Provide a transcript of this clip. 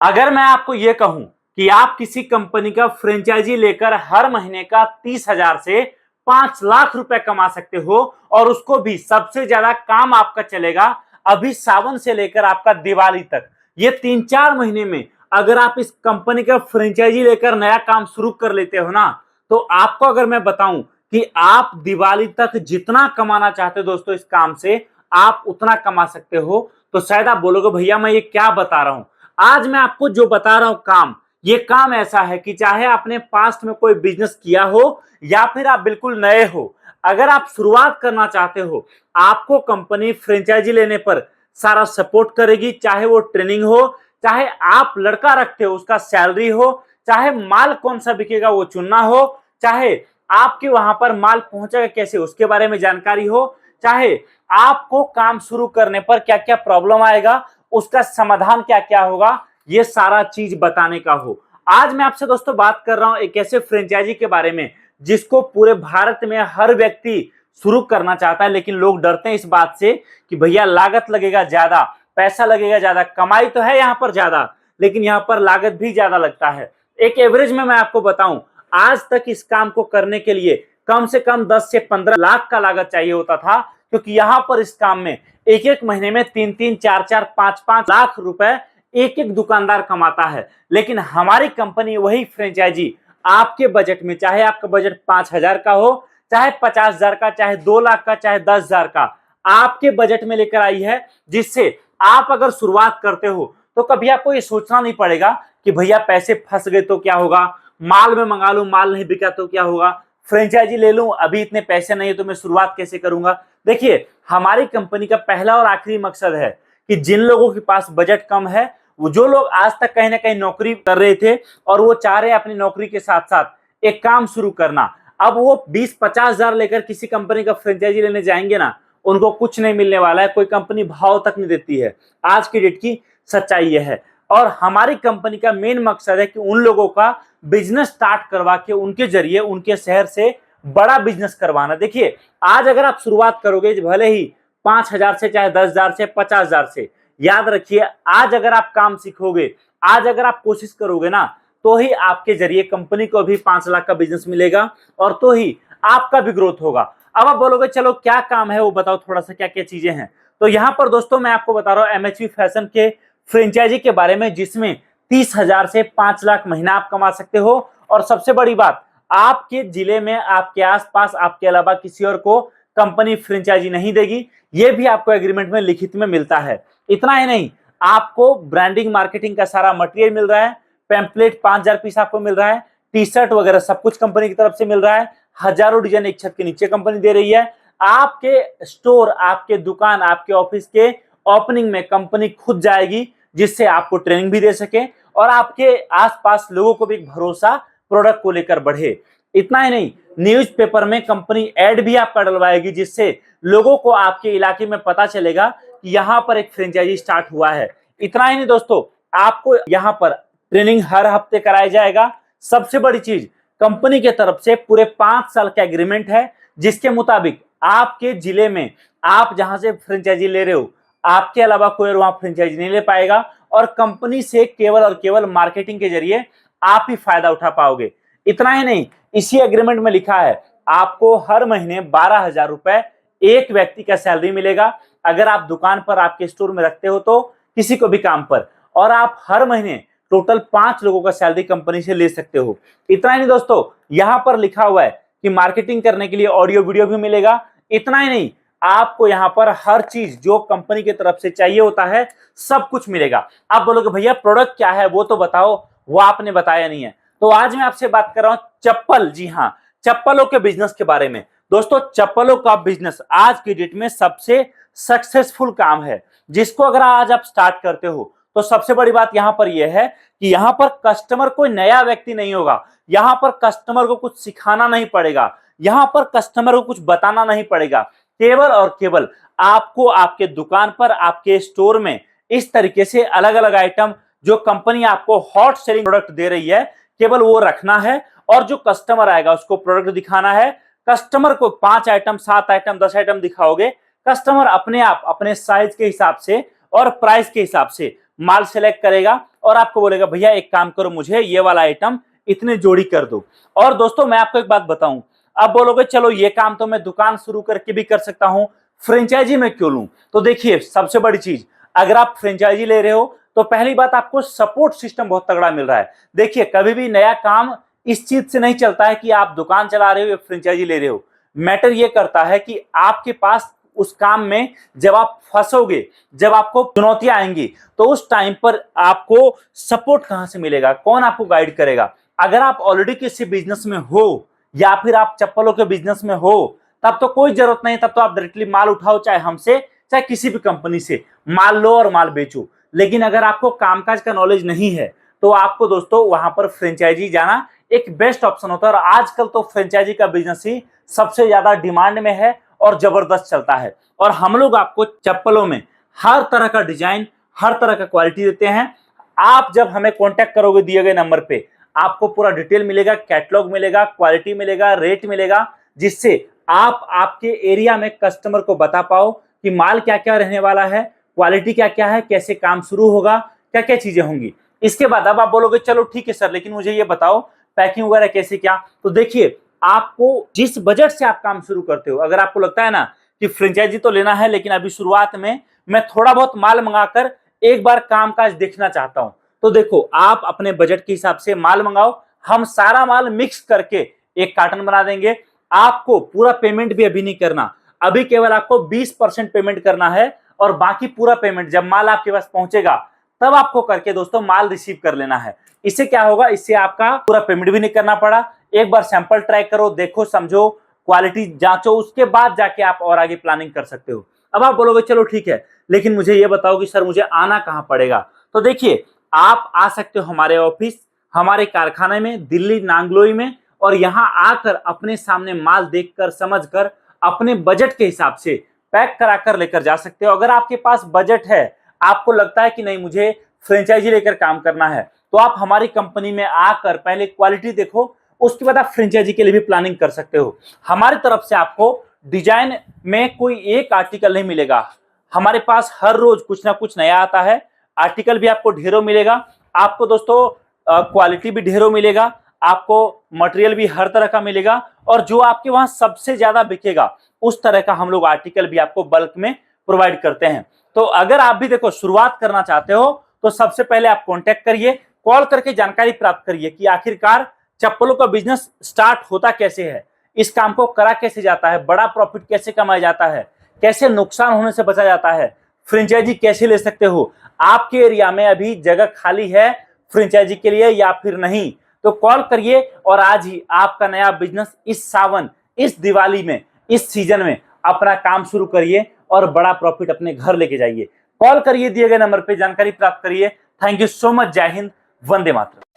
अगर मैं आपको यह कहूं कि आप किसी कंपनी का फ्रेंचाइजी लेकर हर महीने का 30,000 से 5 लाख रुपए कमा सकते हो और उसको भी सबसे ज्यादा काम आपका चलेगा अभी सावन से लेकर आपका दिवाली तक, ये 3-4 महीने में अगर आप इस कंपनी का फ्रेंचाइजी लेकर नया काम शुरू कर लेते हो ना, तो आपको अगर मैं बताऊं कि आप दिवाली तक जितना कमाना चाहते हो दोस्तों इस काम से, आप उतना कमा सकते हो। तो शायद आप बोलोगे भैया मैं ये क्या बता रहा हूं। आज मैं आपको जो बता रहा हूं काम, ये काम ऐसा है कि चाहे आपने पास्ट में कोई बिजनेस किया हो या फिर आप बिल्कुल नए हो, अगर आप शुरुआत करना चाहते हो, आपको कंपनी फ्रेंचाइजी लेने पर सारा सपोर्ट करेगी। चाहे वो ट्रेनिंग हो, चाहे आप लड़का रखते हो उसका सैलरी हो, चाहे माल कौन सा बिकेगा वो चुनना हो, चाहे आपके वहां पर माल पहुंचेगा कैसे उसके बारे में जानकारी हो, चाहे आपको काम शुरू करने पर क्या क्या प्रॉब्लम आएगा, उसका समाधान क्या क्या होगा, ये सारा चीज बताने का हो। आज मैं आपसे दोस्तों बात कर रहा हूं एक ऐसे फ्रेंचाइजी के बारे में जिसको पूरे भारत में हर व्यक्ति शुरू करना चाहता है, लेकिन लोग डरते हैं इस बात से कि भैया लागत लगेगा ज्यादा, पैसा लगेगा ज्यादा, कमाई तो है यहाँ पर ज्यादा लेकिन यहाँ पर लागत भी ज्यादा लगता है। एक एवरेज में मैं आपको बताऊं, आज तक इस काम को करने के लिए कम से कम 10 से 15 लाख का लागत चाहिए होता था, क्योंकि यहाँ पर इस काम में एक एक महीने में 3-3, 4-4, 5-5 लाख रुपए एक एक दुकानदार कमाता है। लेकिन हमारी कंपनी वही फ्रेंचाइजी आपके बजट में, चाहे आपका बजट 5,000 का हो, चाहे 50,000 का, चाहे 2 लाख का, चाहे 10,000 का, आपके बजट में लेकर आई है, जिससे आप अगर शुरुआत करते हो तो कभी आपको ये सोचना नहीं पड़ेगा कि भैया पैसे फंस गए तो क्या होगा, माल में मंगा लूं माल नहीं बिका तो क्या होगा, फ्रेंचाइजी ले लूं अभी इतने पैसे नहीं है तो मैं शुरुआत कैसे करूंगा। देखिए, हमारी कंपनी का पहला और आखिरी मकसद है कि जिन लोगों के पास बजट कम है, वो जो लोग आज तक कहीं ना कहीं नौकरी कर रहे थे और वो चाह रहे हैं अपनी नौकरी के साथ साथ एक काम शुरू करना, अब वो 20-50 हजार लेकर किसी कंपनी का फ्रेंचाइजी लेने जाएंगे ना, उनको कुछ नहीं मिलने वाला है। कोई कंपनी भाव तक नहीं देती है, आज की डेट की सच्चाई यह है। और हमारी कंपनी का मेन मकसद है कि उन लोगों का बिजनेस स्टार्ट करवा के उनके जरिए उनके शहर से बड़ा बिजनेस करवाना। देखिए, आज अगर आप शुरुआत करोगे भले ही 5,000 से, चाहे 10,000 से, 50,000 से, याद रखिए आज अगर आप काम सीखोगे, आज अगर आप कोशिश करोगे ना, तो ही आपके जरिए कंपनी को भी 5 लाख का बिजनेस मिलेगा और तो ही आपका भी ग्रोथ होगा। अब आप बोलोगे चलो क्या काम है वो बताओ थोड़ा सा, क्या क्या चीजें हैं। तो यहाँ पर दोस्तों मैं आपको बता रहा हूँ एमएचवी फैशन के फ्रेंचाइजी के बारे में, जिसमें 30,000 से 5 लाख महीना आप कमा सकते हो। और सबसे बड़ी बात, आपके जिले में, आपके आसपास, आपके अलावा किसी और को कंपनी फ्रेंचाइजी नहीं देगी, ये भी आपको एग्रीमेंट में लिखित में मिलता है। इतना ही नहीं, आपको ब्रांडिंग मार्केटिंग का सारा मटेरियल मिल रहा है, पैम्पलेट 5,000 पीस आपको मिल रहा है, टी शर्ट वगैरह सब कुछ कंपनी की तरफ से मिल रहा है, हजारों डिजाइन एक छत के नीचे कंपनी दे रही है। आपके स्टोर, आपके दुकान, आपके ऑफिस के ओपनिंग में कंपनी खुद जाएगी, जिससे आपको ट्रेनिंग भी दे सके और आपके आसपास लोगों को भी एक भरोसा प्रोडक्ट को लेकर बढ़े। इतना ही नहीं, न्यूज़पेपर में कंपनी एड भी आपका डलवाएगी, जिससे लोगों को आपके इलाके में पता चलेगा कि यहाँ पर एक फ्रेंचाइजी स्टार्ट हुआ है। इतना ही नहीं दोस्तों, आपको यहाँ पर ट्रेनिंग हर हफ्ते कराया जाएगा। सबसे बड़ी चीज, कंपनी के तरफ से पूरे 5 साल का एग्रीमेंट है, जिसके मुताबिक आपके जिले में आप जहां से फ्रेंचाइजी ले रहे हो, आपके अलावा कोई वहां फ्रेंचाइजी नहीं ले पाएगा और कंपनी से केवल और केवल मार्केटिंग के जरिए आप ही फायदा उठा पाओगे। इतना ही नहीं, इसी एग्रीमेंट में लिखा है आपको हर महीने 12,000 रुपए एक व्यक्ति का सैलरी मिलेगा, अगर आप दुकान पर, आपके स्टोर में रखते हो तो किसी को भी काम पर, और आप हर महीने टोटल 5 लोगों का सैलरी कंपनी से ले सकते हो। इतना ही नहीं दोस्तों, यहां पर लिखा हुआ है कि मार्केटिंग करने के लिए ऑडियो वीडियो भी मिलेगा। इतना ही नहीं, आपको यहां पर हर चीज जो कंपनी की तरफ से चाहिए होता है सब कुछ मिलेगा। आप बोलोगे भैया प्रोडक्ट क्या है वो तो बताओ, वो आपने बताया नहीं है। तो आज मैं आपसे बात कर रहा हूं चप्पल, जी हाँ, चप्पलों के बिजनेस के बारे में। दोस्तों, चप्पलों का बिजनेस आज की डेट में सबसे सक्सेसफुल काम है, जिसको अगर आज आप स्टार्ट करते हो तो सबसे बड़ी बात यहां पर यह है कि यहां पर कस्टमर कोई नया व्यक्ति नहीं होगा, यहां पर कस्टमर को कुछ सिखाना नहीं पड़ेगा, यहां पर कस्टमर को कुछ बताना नहीं पड़ेगा। केवल और केवल आपको आपके दुकान पर, आपके स्टोर में इस तरीके से अलग अलग आइटम जो कंपनी आपको हॉट सेलिंग प्रोडक्ट दे रही है, केवल वो रखना है और जो कस्टमर आएगा उसको प्रोडक्ट दिखाना है। कस्टमर को 5 आइटम, 7 आइटम, 10 आइटम दिखाओगे, कस्टमर अपने आप अपने साइज के हिसाब से और प्राइस के हिसाब से माल सेलेक्ट करेगा और आपको बोलेगा भैया एक काम करो, मुझे ये वाला आइटम इतने जोड़ी कर दो। और दोस्तों मैं आपको एक बात बताऊं, अब बोलोगे चलो ये काम तो मैं दुकान शुरू करके भी कर सकता हूं, फ्रेंचाइजी में क्यों लूं? तो देखिए सबसे बड़ी चीज, अगर आप फ्रेंचाइजी ले रहे हो तो पहली बात आपको सपोर्ट सिस्टम बहुत तगड़ा मिल रहा है। देखिए कभी भी नया काम इस चीज से नहीं चलता है कि आप दुकान चला रहे हो या फ्रेंचाइजी ले रहे हो। मैटर ये करता है कि आपके पास उस काम में जब आप फंसोगे, जब आपको चुनौतियां आएंगी, तो उस टाइम पर आपको सपोर्ट कहां से मिलेगा, कौन आपको गाइड करेगा? अगर आप ऑलरेडी किसी बिजनेस में हो या फिर आप चप्पलों के बिजनेस में हो, तब तो कोई जरूरत नहीं, तब तो आप डायरेक्टली माल उठाओ, चाहे हमसे चाहे किसी भी कंपनी से माल लो और माल बेचो। लेकिन अगर आपको कामकाज का नॉलेज नहीं है तो आपको दोस्तों वहां पर फ्रेंचाइजी जाना एक बेस्ट ऑप्शन होता है। और आजकल तो फ्रेंचाइजी का बिजनेस ही सबसे ज्यादा डिमांड में है और जबरदस्त चलता है। और हम लोग आपको चप्पलों में हर तरह का डिजाइन, हर तरह का क्वालिटी देते हैं। आप जब हमें कांटेक्ट करोगे दिए गए नंबर पे, आपको पूरा डिटेल मिलेगा, कैटलॉग मिलेगा, क्वालिटी मिलेगा, रेट मिलेगा, जिससे आप आपके एरिया में कस्टमर को बता पाओ कि माल क्या क्या रहने वाला है, क्वालिटी क्या क्या है, कैसे काम शुरू होगा, क्या क्या चीजें होंगी। इसके बाद अब आप बोलोगे चलो ठीक है सर, लेकिन मुझे ये बताओ पैकिंग वगैरह कैसे क्या। तो देखिए आपको जिस बजट से आप काम शुरू करते हो, अगर आपको लगता है ना कि फ्रेंचाइजी तो लेना है लेकिन अभी शुरुआत में मैं थोड़ा बहुत माल मंगाकर एक बार कामकाज देखना चाहता हूं, तो देखो आप अपने बजट के हिसाब से माल मंगाओ, हम सारा माल मिक्स करके एक कार्टन बना देंगे। आपको पूरा पेमेंट भी अभी नहीं करना, अभी केवल आपको 20% पेमेंट करना है और बाकी पूरा पेमेंट जब माल आपके पास पहुंचेगा तब आपको करके दोस्तों माल रिसीव कर लेना है। इससे क्या होगा, इससे आपका पूरा पेमेंट भी नहीं करना पड़ा। एक बार सैंपल ट्राई करो, देखो, समझो, क्वालिटी जांचो, उसके बाद जाके आप और आगे प्लानिंग कर सकते हो। अब आप बोलोगे चलो ठीक है, लेकिन मुझे ये बताओ कि सर मुझे आना कहां पड़ेगा? तो देखिए आप आ सकते हो हमारे ऑफिस, हमारे कारखाने में दिल्ली नांगलोई में, और यहां आकर अपने सामने माल देखकर, समझकर, अपने बजट के हिसाब से पैक कराकर लेकर जा सकते हो। अगर आपके पास बजट है, आपको लगता है कि नहीं मुझे फ्रेंचाइजी लेकर काम करना है, तो आप हमारी कंपनी में आकर पहले क्वालिटी देखो, उसके बाद आप फ्रेंचाइजी के लिए भी प्लानिंग कर सकते हो। हमारी तरफ से आपको डिजाइन में कोई एक आर्टिकल नहीं मिलेगा, हमारे पास हर रोज कुछ ना कुछ नया आता है। आर्टिकल भी आपको ढेरों मिलेगा, आपको दोस्तों क्वालिटी भी ढेरों मिलेगा, आपको मटेरियल भी हर तरह का मिलेगा, और जो आपके वहां सबसे ज्यादा बिकेगा उस तरह का हम लोग आर्टिकल भी आपको बल्क में प्रोवाइड करते हैं। तो अगर आप भी देखो शुरुआत करना चाहते हो तो सबसे पहले आप कांटेक्ट करिए, कॉल करके जानकारी प्राप्त करिए कि आखिरकार चप्पलों का बिजनेस स्टार्ट होता कैसे है, इस काम को करा कैसे जाता है, बड़ा प्रॉफिट कैसे कमाया जाता है, कैसे नुकसान होने से बचा जाता है, फ्रेंचाइजी कैसे ले सकते हो, आपके एरिया में अभी जगह खाली है फ्रेंचाइजी के लिए या फिर नहीं, तो कॉल करिए और आज ही आपका नया बिजनेस इस सावन, इस दिवाली में, इस सीजन में अपना काम शुरू करिए और बड़ा प्रॉफिट अपने घर लेके जाइए। कॉल करिए, दिए गए नंबर पे जानकारी प्राप्त करिए। Thank you so much. जय हिंद, वंदे मातरम।